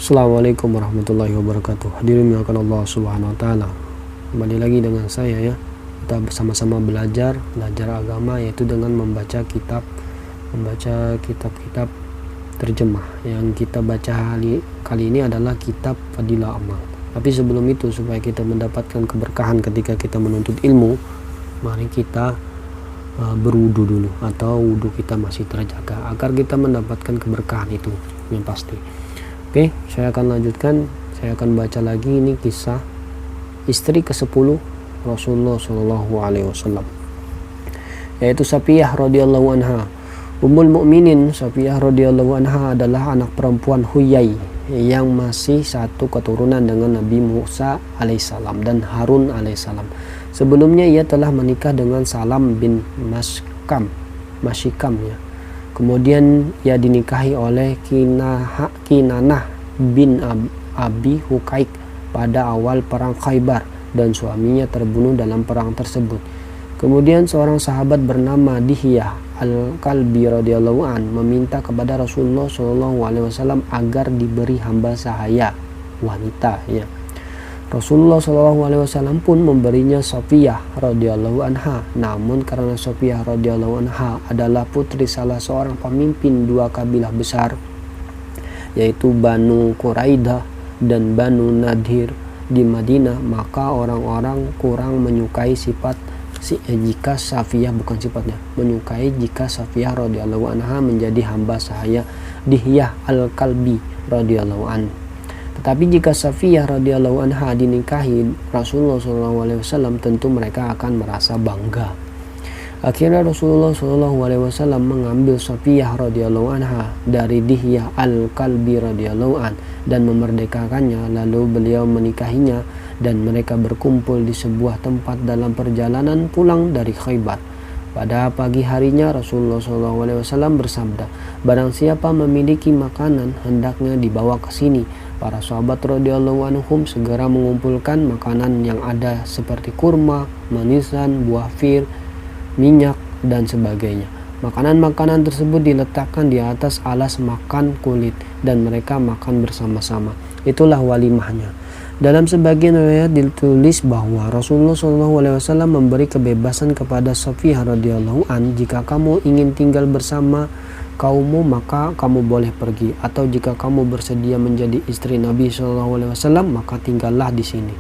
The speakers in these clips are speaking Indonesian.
Assalamualaikum warahmatullahi wabarakatuh. Hadirin yang akan Allah subhanahu wa ta'ala, kembali lagi dengan saya ya. Kita bersama-sama belajar agama, yaitu dengan membaca kitab-kitab terjemah. Yang kita baca kali ini adalah kitab Fadilah Amal. Tapi sebelum itu, supaya kita mendapatkan keberkahan ketika kita menuntut ilmu, mari kita berwudu dulu, atau wudu kita masih terjaga, agar kita mendapatkan keberkahan itu yang pasti. Oke, saya akan lanjutkan. Saya akan baca lagi ini kisah istri ke-10 Rasulullah Shallallahu Alaihi Wasallam, yaitu Safiyah radhiyallahu anha. Ummul Mukminin Safiyah radhiyallahu anha adalah anak perempuan Huyai yang masih satu keturunan dengan Nabi Musa alaihissalam dan Harun alaihissalam. Sebelumnya ia telah menikah dengan Salam bin Masyikam ya. Kemudian ia dinikahi oleh Kinanah bin Abi Hukaik pada awal perang Khaybar, dan suaminya terbunuh dalam perang tersebut. Kemudian seorang sahabat bernama Dihyah Al-Kalbi radhiyallahu an meminta kepada Rasulullah SAW agar diberi hamba sahaya wanita ya. Rasulullah SAW pun memberinya Safiyah radhiyallahu anha. Namun karena Safiyah radhiyallahu anha adalah putri salah seorang pemimpin dua kabilah besar, yaitu Banu Quraidah dan Banu Nadir di Madinah, maka orang-orang kurang menyukai jika Safiyah radhiyallahu anha menjadi hamba sahaya Dihyah Al-Kalbi radhiyallahu anhu. Tetapi jika Safiyah radhiyallahu anha dinikahi Rasulullah SAW, tentu mereka akan merasa bangga. Akhirnya Rasulullah SAW mengambil Safiyah radhiyallahu anha dari Dihyah Al-Kalbi radhiyallahu an dan memerdekakannya. Lalu beliau menikahinya dan mereka berkumpul di sebuah tempat dalam perjalanan pulang dari Khaybar. Pada pagi harinya Rasulullah SAW bersabda, "Barang siapa memiliki makanan, hendaknya dibawa ke sini." Para sahabat radhiyallahu anhum segera mengumpulkan makanan yang ada seperti kurma, manisan, buah fir, minyak, dan sebagainya. Makanan-makanan tersebut diletakkan di atas alas makan kulit dan mereka makan bersama-sama. Itulah walimahnya. Dalam sebagian riwayat ditulis bahwa Rasulullah SAW memberi kebebasan kepada Safiyah radhiyallahu an, jika kamu ingin tinggal bersama kaummu maka kamu boleh pergi, atau jika kamu bersedia menjadi istri Nabi SAW maka tinggallah di sini.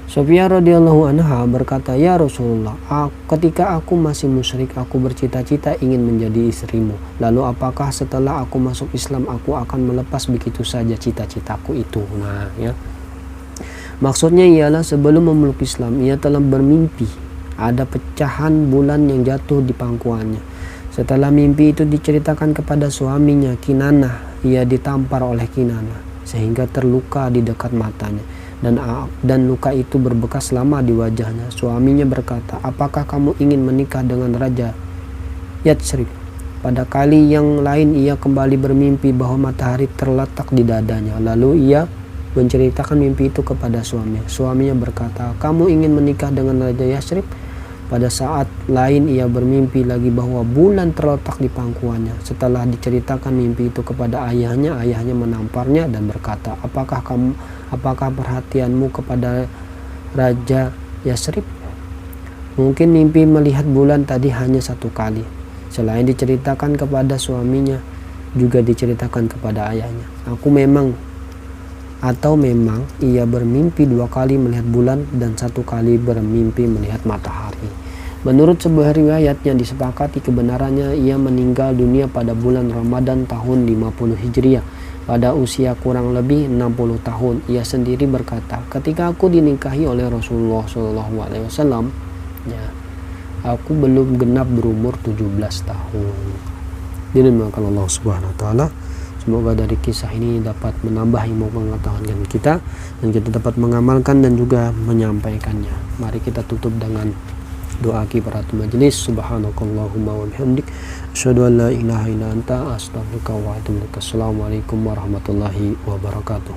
Safiyah radhiyallahu anha berkata, "Ya Rasulullah, ketika aku masih musyrik aku bercita-cita ingin menjadi istrimu. Lalu apakah setelah aku masuk Islam aku akan melepas begitu saja cita-citaku itu?" Nah ya, maksudnya ialah sebelum memeluk Islam ia telah bermimpi ada pecahan bulan yang jatuh di pangkuannya. Setelah mimpi itu diceritakan kepada suaminya Kinanah, ia ditampar oleh Kinanah sehingga terluka di dekat matanya, dan luka itu berbekas lama di wajahnya. Suaminya berkata, "Apakah kamu ingin menikah dengan Raja Yatsrib?" Pada kali yang lain ia kembali bermimpi bahwa matahari terletak di dadanya. Lalu ia menceritakan mimpi itu kepada suaminya. Suaminya berkata, "Kamu ingin menikah dengan Raja Yatsrib?" Pada saat lain ia bermimpi lagi bahwa bulan terletak di pangkuannya. Setelah diceritakan mimpi itu kepada ayahnya, ayahnya menamparnya dan berkata, apakah perhatianmu kepada Raja Yatsrib? Mungkin mimpi melihat bulan tadi hanya satu kali. Selain diceritakan kepada suaminya, juga diceritakan kepada ayahnya. Memang ia bermimpi 2 kali melihat bulan dan 1 kali bermimpi melihat matahari. Menurut sebuah riwayat yang disepakati kebenarannya, ia meninggal dunia pada bulan Ramadan tahun 50 Hijriah pada usia kurang lebih 60 tahun. Ia sendiri berkata, "Ketika aku dinikahi oleh Rasulullah SAW, ya, aku belum genap berumur 17 tahun." Dimuliakan Allah Subhanahu wa taala. Semoga dari kisah ini dapat menambah ilmu pengetahuan kita dan kita dapat mengamalkan dan juga menyampaikannya. Mari kita tutup dengan doa kifaratul majelis. Subhanakallahumma wa bihamdik, asyhadu an la ilaha illa anta, astaghfiruka wa atubu ilaik. Assalamualaikum warahmatullahi wabarakatuh.